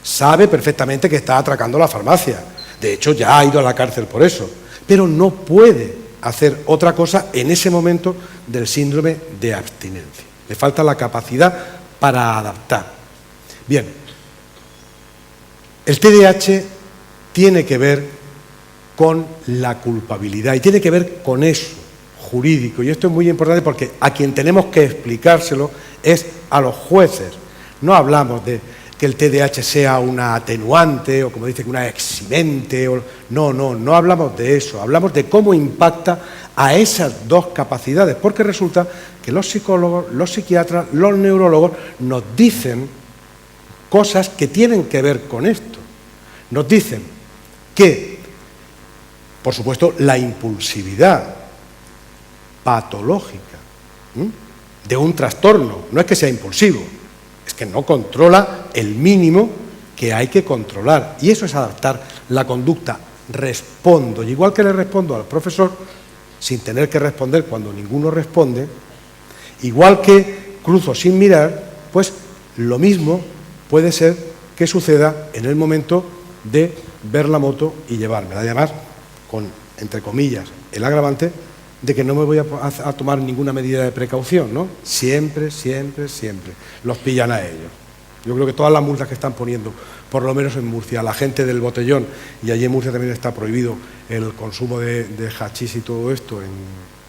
sabe perfectamente que está atracando la farmacia. De hecho, ya ha ido a la cárcel por eso. Pero no puede hacer otra cosa en ese momento del síndrome de abstinencia. Le falta la capacidad para adaptar. Bien, el TDAH tiene que ver con la culpabilidad y tiene que ver con eso jurídico. Y esto es muy importante porque a quien tenemos que explicárselo es a los jueces. No hablamos de que el TDAH sea una atenuante o, como dice, una eximente. No hablamos de eso. Hablamos de cómo impacta a esas dos capacidades, porque resulta que los psicólogos, los psiquiatras, los neurólogos nos dicen cosas que tienen que ver con esto. Nos dicen que, por supuesto, la impulsividad patológica de un trastorno no es que sea impulsivo, es que no controla el mínimo que hay que controlar, y eso es adaptar la conducta. Respondo, y igual que le respondo al profesor sin tener que responder cuando ninguno responde, igual que cruzo sin mirar, pues lo mismo puede ser que suceda en el momento de ver la moto y llevármela. Además, con, entre comillas, el agravante de que no me voy a tomar ninguna medida de precaución, ¿no? Siempre los pillan a ellos. Yo creo que todas las multas que están poniendo, por lo menos en Murcia, la gente del botellón, y allí en Murcia también está prohibido el consumo de hachís y todo esto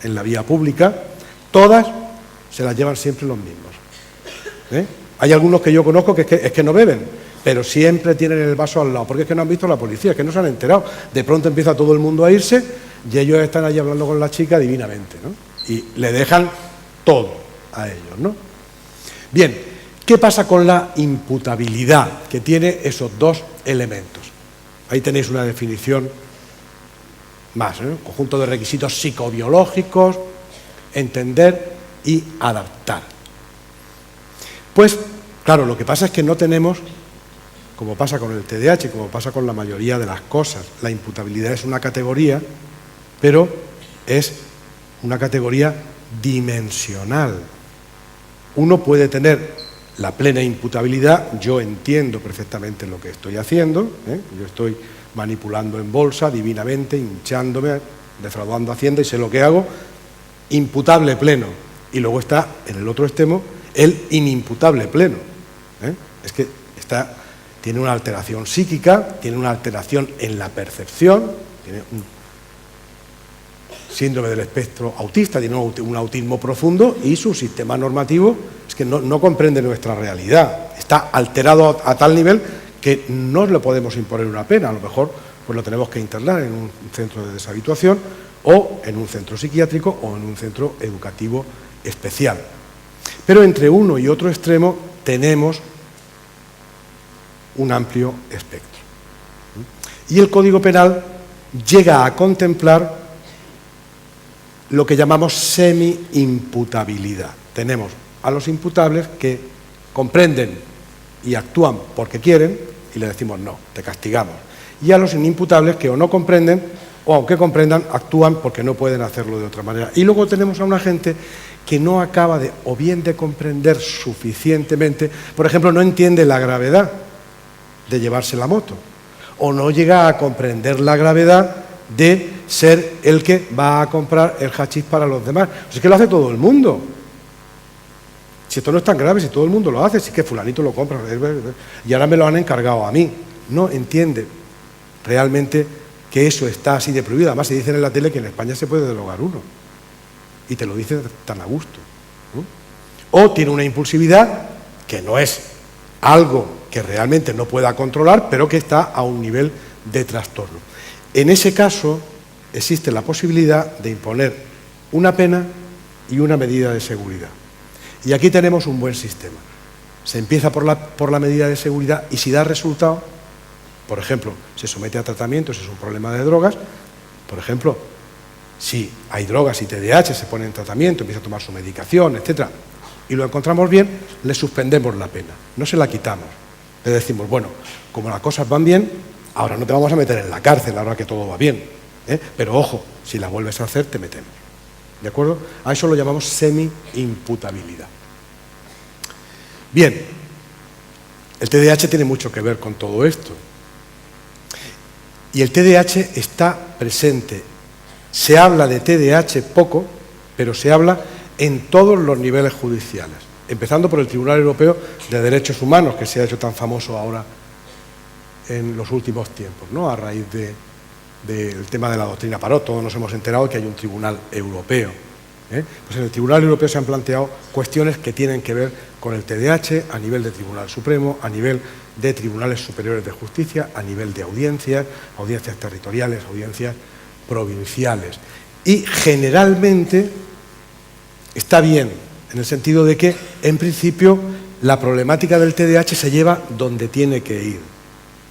en la vía pública, todas se las llevan siempre los mismos. Hay algunos que yo conozco que es que no beben, pero siempre tienen el vaso al lado, porque es que no han visto a la policía, es que no se han enterado. De pronto empieza todo el mundo a irse y ellos están allí hablando con la chica divinamente, ¿no? Y le dejan todo a ellos, ¿no? Bien, ¿qué pasa con la imputabilidad? Que tiene esos dos elementos. Ahí tenéis una definición más, ¿no? Conjunto de requisitos psicobiológicos, entender y adaptar. Pues, claro, lo que pasa es que no tenemos, como pasa con el TDAH, como pasa con la mayoría de las cosas, la imputabilidad es una categoría, pero es una categoría dimensional. Uno puede tener la plena imputabilidad, yo entiendo perfectamente lo que estoy haciendo, yo estoy manipulando en bolsa divinamente, hinchándome, defraudando a Hacienda y sé lo que hago, imputable pleno. Y luego está, en el otro extremo, el inimputable pleno. Es que tiene una alteración psíquica, tiene una alteración en la percepción, tiene un síndrome del espectro autista, tiene un autismo profundo y su sistema normativo es que no comprende nuestra realidad. Está alterado a tal nivel que no le podemos imponer una pena. A lo mejor pues lo tenemos que internar en un centro de deshabituación o en un centro psiquiátrico o en un centro educativo especial. Pero entre uno y otro extremo tenemos un amplio espectro. Y el Código Penal llega a contemplar lo que llamamos semi-imputabilidad. Tenemos a los imputables que comprenden y actúan porque quieren y le decimos no, te castigamos. Y a los inimputables que o no comprenden o aunque comprendan, actúan porque no pueden hacerlo de otra manera. Y luego tenemos a una gente que no acaba o bien de comprender suficientemente, por ejemplo, no entiende la gravedad de llevarse la moto, o no llega a comprender la gravedad de ser el que va a comprar el hachís para los demás. Pues es que lo hace todo el mundo. Si esto no es tan grave, si todo el mundo lo hace, si es que fulanito lo compra, y ahora me lo han encargado a mí. No entiende realmente que eso está así de prohibido. Además, se dice en la tele que en España se puede drogar uno. Y te lo dicen tan a gusto. O tiene una impulsividad que no es algo que realmente no pueda controlar, pero que está a un nivel de trastorno. En ese caso, existe la posibilidad de imponer una pena y una medida de seguridad. Y aquí tenemos un buen sistema. Se empieza por la medida de seguridad y si da resultado, por ejemplo, se somete a tratamiento, si es un problema de drogas, por ejemplo, si hay drogas y TDAH, se pone en tratamiento, empieza a tomar su medicación, etc., y lo encontramos bien, le suspendemos la pena, no se la quitamos. Le decimos, bueno, como las cosas van bien, ahora no te vamos a meter en la cárcel, ahora que todo va bien, pero ojo, si la vuelves a hacer, te metemos. ¿De acuerdo? A eso lo llamamos semi-imputabilidad. Bien, el TDAH tiene mucho que ver con todo esto. Y el TDAH está presente. Se habla de TDAH poco, pero se habla en todos los niveles judiciales, empezando por el Tribunal Europeo de Derechos Humanos, que se ha hecho tan famoso ahora en los últimos tiempos, ¿no? A raíz del tema de la doctrina Parot, todos nos hemos enterado que hay un tribunal europeo. Pues en el Tribunal Europeo se han planteado cuestiones que tienen que ver con el TDAH a nivel de Tribunal Supremo, a nivel de Tribunales Superiores de Justicia, a nivel de audiencias territoriales, audiencias provinciales. Y generalmente está bien, en el sentido de que, en principio, la problemática del TDAH se lleva donde tiene que ir.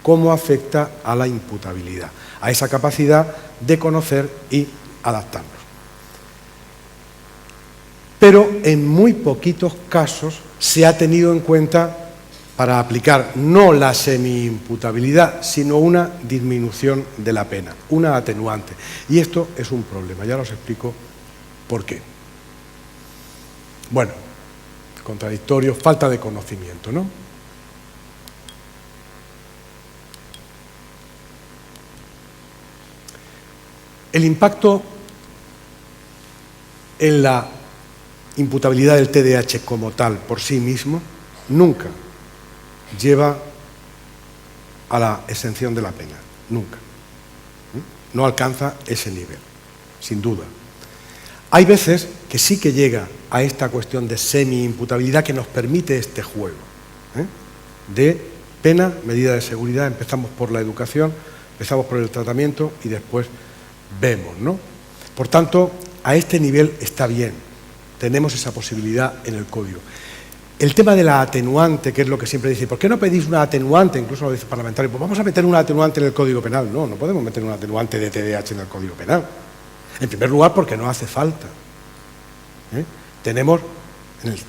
Cómo afecta a la imputabilidad, a esa capacidad de conocer y adaptarnos. Pero en muy poquitos casos se ha tenido en cuenta para aplicar no la semi-imputabilidad, sino una disminución de la pena, una atenuante. Y esto es un problema, ya os explico por qué. Bueno, contradictorio, falta de conocimiento, ¿no? El impacto en la imputabilidad del TDAH como tal, por sí mismo, nunca lleva a la exención de la pena, nunca. No alcanza ese nivel, sin duda. Hay veces que sí que llega a esta cuestión de semi-imputabilidad que nos permite este juego, de pena, medida de seguridad, empezamos por la educación, empezamos por el tratamiento y después vemos, ¿no? Por tanto, a este nivel está bien, tenemos esa posibilidad en el código. El tema de la atenuante, que es lo que siempre dice, ¿por qué no pedís una atenuante? Incluso lo dice el parlamentario, pues vamos a meter una atenuante en el Código Penal. No, no podemos meter una atenuante de TDAH en el Código Penal. En primer lugar, porque no hace falta. Tenemos, en el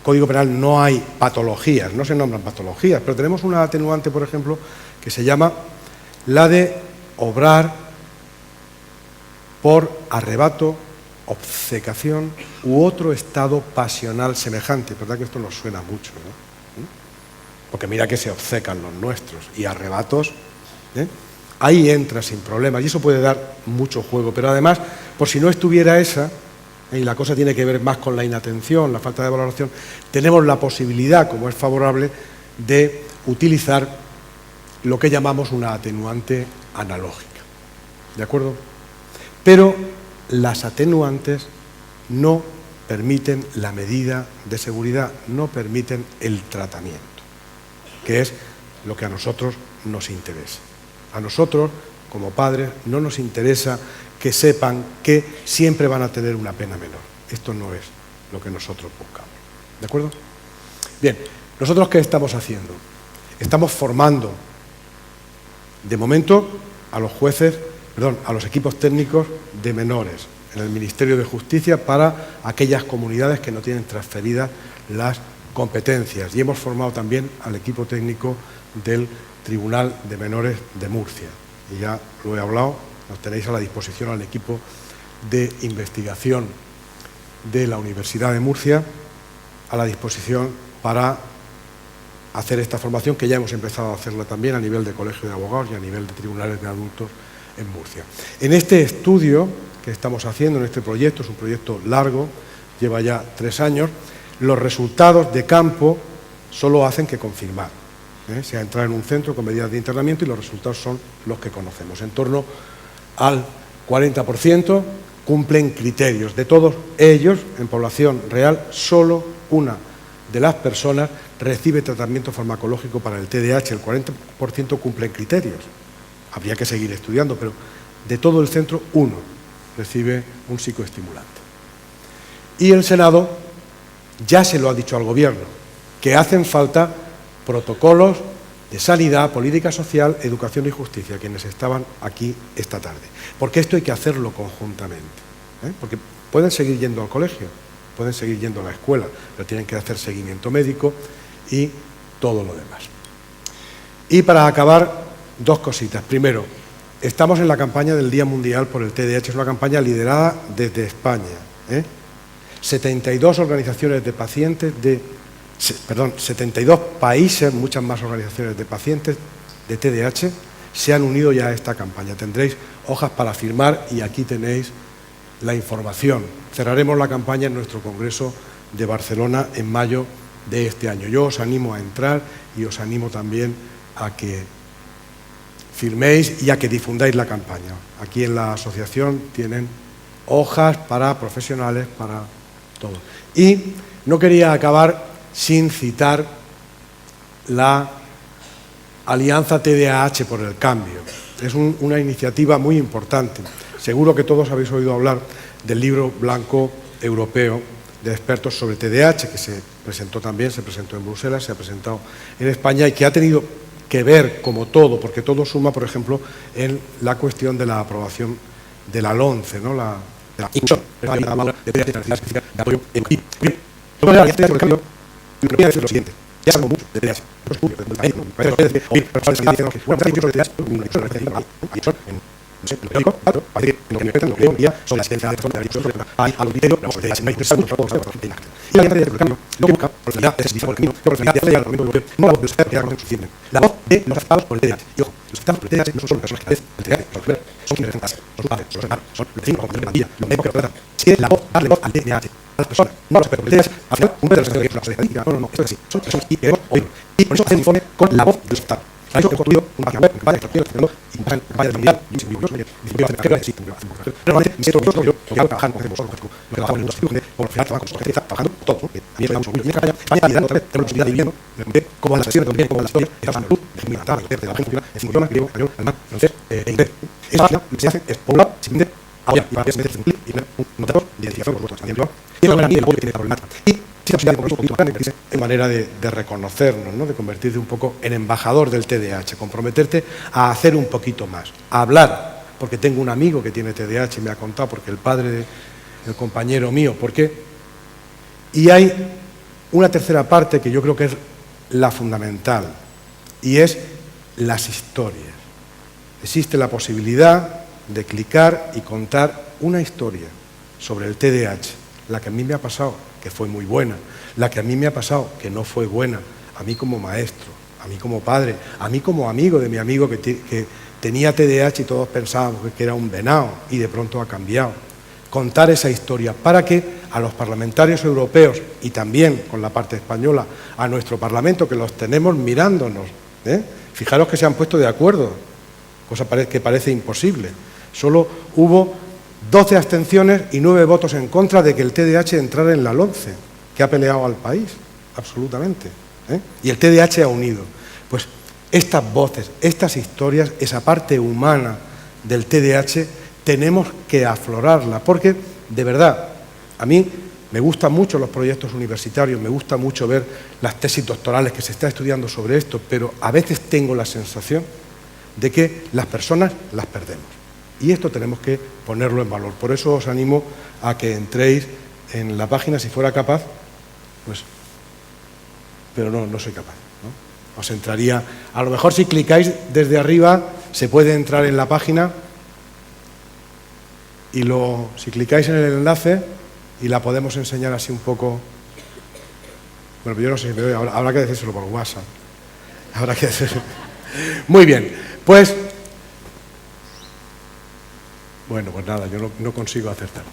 Código Penal no hay patologías, no se nombran patologías, pero tenemos una atenuante, por ejemplo, que se llama la de obrar por arrebato, obcecación u otro estado pasional semejante. ¿Verdad que esto nos suena mucho, ¿no? Porque mira que se obcecan los nuestros, y arrebatos, ahí entra sin problemas, y eso puede dar mucho juego. Pero además, por si no estuviera esa, y la cosa tiene que ver más con la inatención, la falta de valoración, tenemos la posibilidad, como es favorable, de utilizar lo que llamamos una atenuante analógica. ¿De acuerdo? Pero las atenuantes no permiten la medida de seguridad, no permiten el tratamiento, que es lo que a nosotros nos interesa. A nosotros, como padres, no nos interesa que sepan que siempre van a tener una pena menor. Esto no es lo que nosotros buscamos. ¿De acuerdo? Bien, ¿nosotros qué estamos haciendo? Estamos formando, de momento, a los jueces, a los equipos técnicos de menores en el Ministerio de Justicia para aquellas comunidades que no tienen transferidas las competencias. Y hemos formado también al equipo técnico del Tribunal de Menores de Murcia. Y ya lo he hablado, nos tenéis a la disposición al equipo de investigación de la Universidad de Murcia, a la disposición para hacer esta formación, que ya hemos empezado a hacerla también a nivel de Colegio de Abogados y a nivel de Tribunales de Adultos en Murcia. En este estudio que estamos haciendo, en este proyecto, es un proyecto largo, lleva ya 3 años, los resultados de campo solo hacen que confirmar. Se ha entrado en un centro con medidas de internamiento y los resultados son los que conocemos. En torno al 40% cumplen criterios. De todos ellos, en población real, solo una de las personas recibe tratamiento farmacológico para el TDAH. El 40% cumplen criterios. Habría que seguir estudiando, pero de todo el centro, uno recibe un psicoestimulante. Y el Senado ya se lo ha dicho al Gobierno, que hacen falta protocolos de sanidad, política social, educación y justicia, quienes estaban aquí esta tarde. Porque esto hay que hacerlo conjuntamente. Porque pueden seguir yendo al colegio, pueden seguir yendo a la escuela, pero tienen que hacer seguimiento médico y todo lo demás. Y para acabar, 2 cositas. Primero, estamos en la campaña del Día Mundial por el TDAH, es una campaña liderada desde España. 72 organizaciones de pacientes 72 países, muchas más organizaciones de pacientes de TDAH se han unido ya a esta campaña. Tendréis hojas para firmar y aquí tenéis la información. Cerraremos la campaña en nuestro Congreso de Barcelona en mayo de este año. Yo os animo a entrar y os animo también a que firméis y a que difundáis la campaña. Aquí en la asociación tienen hojas para profesionales, para todo. Y no quería acabar sin citar la Alianza TDAH por el Cambio. Es una iniciativa muy importante. Seguro que todos habéis oído hablar del libro blanco europeo de expertos sobre TDAH, que se presentó también, se presentó en Bruselas, se ha presentado en España y que ha tenido que ver, como todo, porque todo suma, por ejemplo, en la cuestión de la aprobación de la LOMCE, ¿no? Lo siguiente, ya sabemos mucho de TDAH. La voz de los afectados por el TDAH. Y ojo, los afectados por el TDAH no son solo personas que padecen el TDAH, son quienes son padres, son sus padres, son los hermanos, son los vecinos, los de los médicos que lo tratan. Si quiere la voz, darle voz al TDAH, a las personas, no a los expertos. El TDAH, al final, un de los expertos que es la no, esto es así, son personas y queremos oírlo. Y por eso hacen un informe con la voz de los afectados. Ha hecho que he construido una página web, campaña de extracción, y campaña de mundial, y un vídeo, pero normalmente me siento orgulloso porque yo trabajando con vosotros, lo que trabajamos en los estudios, por final trabajo con gente que está trabajando todo, a mí me da mucho orgullo. Y en esta campaña, España liderando otra vez, tenemos la posibilidad de viviendo, me conté cómo van las sesiones, también cómo van las historias, está pasando tú, de muy atada, de la gente funciona en 5 idiomas, griego, español, alemán, francés e inglés. Esa página lo que se hace es poblar, simplemente, apoyar y para que se mete un clic y poner un notador de identificación por vuestro también. Y es la manera de apoyo que tiene esta problemática. Y si la posibilidad de compromiso un poquito más grande, es manera de reconocernos, ¿no? De convertirte un poco en embajador del TDAH, comprometerte a hacer un poquito más, a hablar, porque tengo un amigo que tiene TDAH y me ha contado, porque el padre del compañero mío, ¿por qué? Y hay una tercera parte que yo creo que es la fundamental, y es las historias. Existe la posibilidad de clicar y contar una historia sobre el TDAH, la que a mí me ha pasado, que fue muy buena, la que a mí me ha pasado, que no fue buena, a mí como maestro, a mí como padre, a mí como amigo de mi amigo que tenía TDAH y todos pensábamos que era un venado y de pronto ha cambiado. Contar esa historia para que a los parlamentarios europeos y también con la parte española, a nuestro Parlamento, que los tenemos mirándonos, fijaros que se han puesto de acuerdo, cosa que parece imposible. Solo hubo 12 abstenciones y 9 votos en contra de que el TDAH entrara en la LOMCE, que ha peleado al país, absolutamente. Y el TDAH ha unido. Pues estas voces, estas historias, esa parte humana del TDAH, tenemos que aflorarla, porque, de verdad, a mí me gustan mucho los proyectos universitarios, me gusta mucho ver las tesis doctorales que se está estudiando sobre esto, pero a veces tengo la sensación de que las personas las perdemos. Y esto tenemos que ponerlo en valor. Por eso os animo a que entréis en la página, si fuera capaz, pues, pero no soy capaz, ¿no? Os entraría, a lo mejor si clicáis desde arriba, se puede entrar en la página y si clicáis en el enlace y la podemos enseñar así un poco. Bueno, yo no sé, habrá que decírselo por WhatsApp. Habrá que decírselo. Muy bien, pues bueno, pues nada, yo no consigo acertar.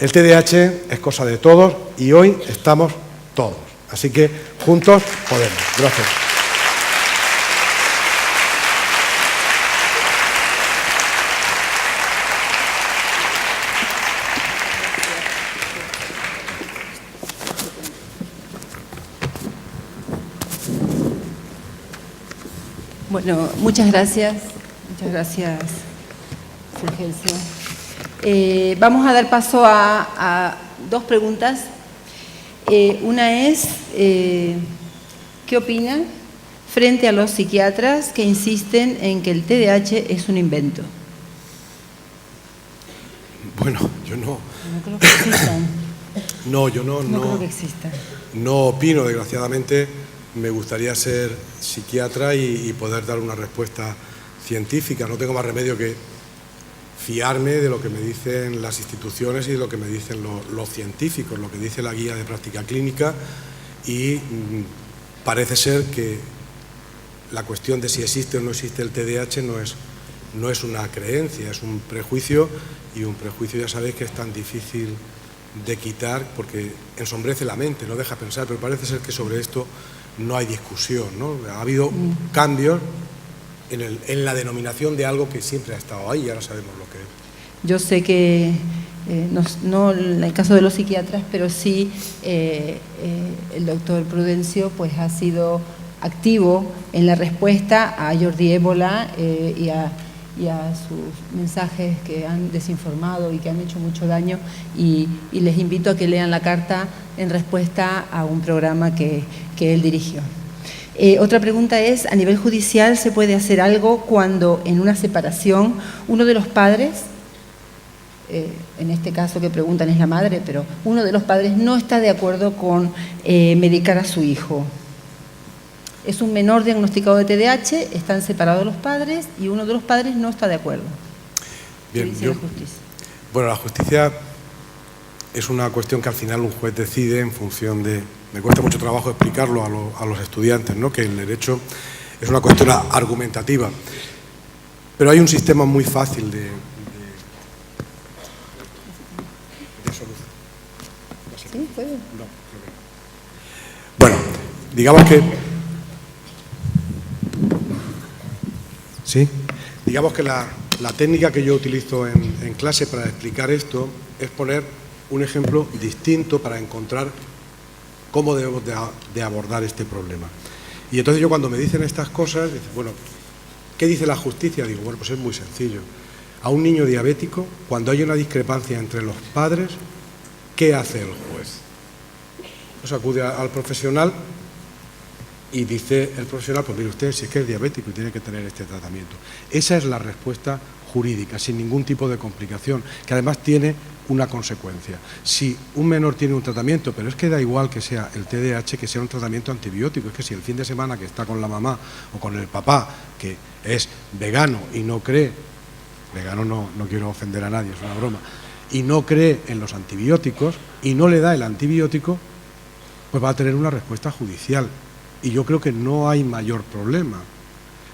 El TDAH es cosa de todos y hoy estamos todos. Así que juntos podemos. Gracias. Bueno, muchas gracias. Muchas gracias, Fulgencio. Vamos a dar paso a dos preguntas. Una es, ¿qué opinan frente a los psiquiatras que insisten en que el TDAH es un invento? Bueno, yo no. No creo que existan. No, yo no creo que existan. No opino, desgraciadamente. Me gustaría ser psiquiatra y poder dar una respuesta científica. No tengo más remedio que fiarme de lo que me dicen las instituciones y de lo que me dicen los científicos, lo que dice la guía de práctica clínica, y parece ser que la cuestión de si existe o no existe el TDAH no es una creencia, es un prejuicio, y un prejuicio ya sabéis que es tan difícil de quitar porque ensombrece la mente, no deja pensar, pero parece ser que sobre esto no hay discusión, ¿no? Ha habido cambios en la denominación de algo que siempre ha estado ahí y ahora sabemos lo que es. Yo sé que, no en el caso de los psiquiatras, pero sí el doctor Prudencio pues, ha sido activo en la respuesta a Jordi Ébola y a sus mensajes que han desinformado y que han hecho mucho daño, y les invito a que lean la carta en respuesta a un programa que él dirigió. Otra pregunta es, ¿a nivel judicial se puede hacer algo cuando en una separación uno de los padres, en este caso que preguntan es la madre, pero uno de los padres no está de acuerdo con medicar a su hijo? Es un menor diagnosticado de TDAH, están separados los padres y uno de los padres no está de acuerdo. Bien, ¿Qué dice la justicia? Bueno, la justicia es una cuestión que al final un juez decide en función de... Me cuesta mucho trabajo explicarlo a los estudiantes, ¿no? Que el derecho es una cuestión argumentativa. Pero hay un sistema muy fácil de solución. ¿Sí? ¿Puede? No, creo que no. Bueno, digamos que... ¿Sí? Digamos que la técnica que yo utilizo en clase para explicar esto es poner un ejemplo distinto para encontrar cómo debemos de abordar este problema. Y entonces yo cuando me dicen estas cosas, digo, bueno, ¿qué dice la justicia? Digo, bueno, pues es muy sencillo. A un niño diabético, cuando hay una discrepancia entre los padres, ¿qué hace el juez? Pues acude al profesional y dice el profesional, pues mire usted, si es que es diabético y tiene que tener este tratamiento. Esa es la respuesta jurídica, sin ningún tipo de complicación, que además tiene una consecuencia. Si un menor tiene un tratamiento, pero es que da igual que sea el TDAH, que sea un tratamiento antibiótico, es que si el fin de semana que está con la mamá o con el papá, que es vegano y no cree, vegano no quiero ofender a nadie, es una broma, y no cree en los antibióticos y no le da el antibiótico, pues va a tener una respuesta judicial. Y yo creo que no hay mayor problema.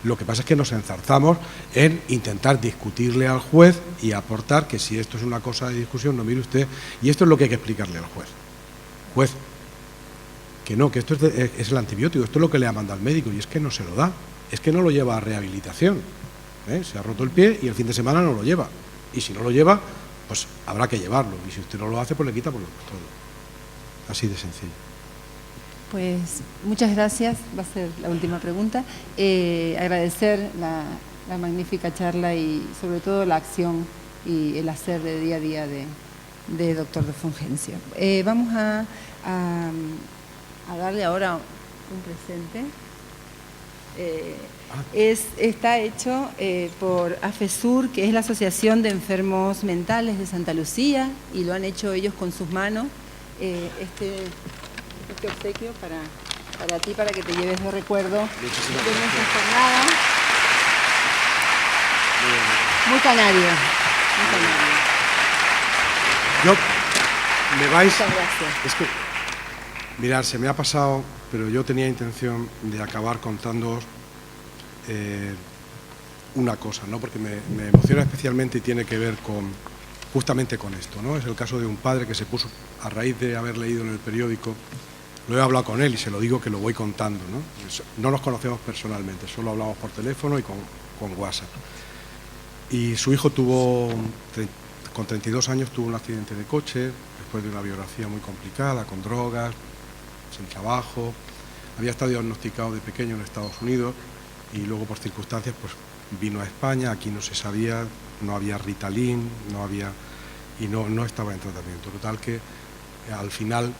Lo que pasa es que nos enzarzamos en intentar discutirle al juez y aportar que si esto es una cosa de discusión, no, mire usted, y esto es lo que hay que explicarle al juez. Juez, que no, que esto es el antibiótico, esto es lo que le ha mandado el médico, y es que no se lo da, es que no lo lleva a rehabilitación. Se ha roto el pie y el fin de semana no lo lleva. Y si no lo lleva, pues habrá que llevarlo. Y si usted no lo hace, pues le quita por lo todo. Así de sencillo. Pues muchas gracias, va a ser la última pregunta. Agradecer la magnífica charla y sobre todo la acción y el hacer de día a día de doctor de Fulgencio. Vamos a darle ahora un presente. Está hecho por AFESUR, que es la Asociación de Enfermos Mentales de Santa Lucía, y lo han hecho ellos con sus manos. Este obsequio para ti, para que te lleves de recuerdo de nuestra jornada. Muy canario, muy canario. Me vais... Muchas gracias. Es que, mirad, se me ha pasado, pero yo tenía intención de acabar contándoos una cosa, ¿no? Porque me emociona especialmente y tiene que ver justamente con esto, ¿no? Es el caso de un padre que se puso, a raíz de haber leído en el periódico, lo he hablado con él y se lo digo que lo voy contando, ¿no? No nos conocemos personalmente, solo hablamos por teléfono y con WhatsApp. Y su hijo con 32 años tuvo un accidente de coche, después de una biografía muy complicada, con drogas, sin trabajo. Había estado diagnosticado de pequeño en Estados Unidos y luego por circunstancias pues vino a España, aquí no se sabía, no había Ritalin, no estaba en tratamiento. Total que al final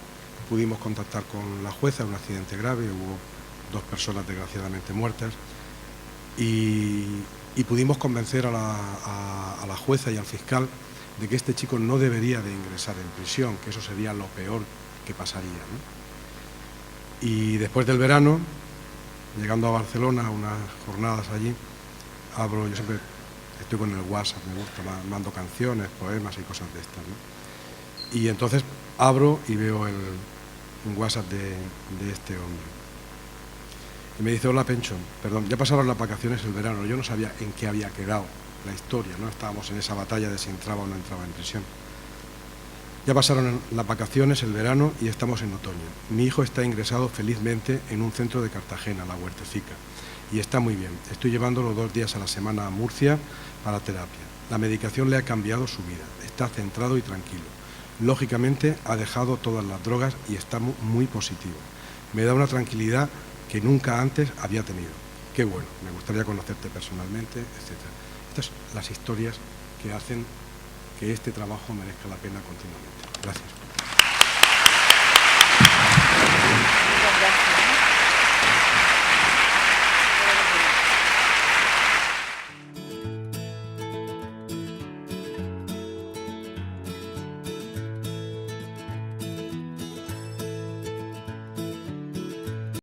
pudimos contactar con la jueza, un accidente grave, hubo 2 personas desgraciadamente muertas y pudimos convencer a la jueza y al fiscal de que este chico no debería de ingresar en prisión, que eso sería lo peor que pasaría, ¿no? Y después del verano, llegando a Barcelona, a unas jornadas allí, yo siempre estoy con el WhatsApp, me gusta, mando canciones, poemas y cosas de estas, ¿no? Y entonces abro y veo un WhatsApp de este hombre. Y me dice: hola Pencho, perdón, ya pasaron las vacaciones el verano, yo no sabía en qué había quedado la historia, ¿no? Estábamos en esa batalla de si entraba o no entraba en prisión. Ya pasaron las vacaciones, el verano, y estamos en otoño. Mi hijo está ingresado felizmente en un centro de Cartagena, La Huertecica, y está muy bien. Estoy llevándolo 2 días a la semana a Murcia para terapia. La medicación le ha cambiado su vida, está centrado y tranquilo. Lógicamente ha dejado todas las drogas y está muy positivo. Me da una tranquilidad que nunca antes había tenido. Qué bueno, me gustaría conocerte personalmente, etc. Estas son las historias que hacen que este trabajo merezca la pena continuamente. Gracias.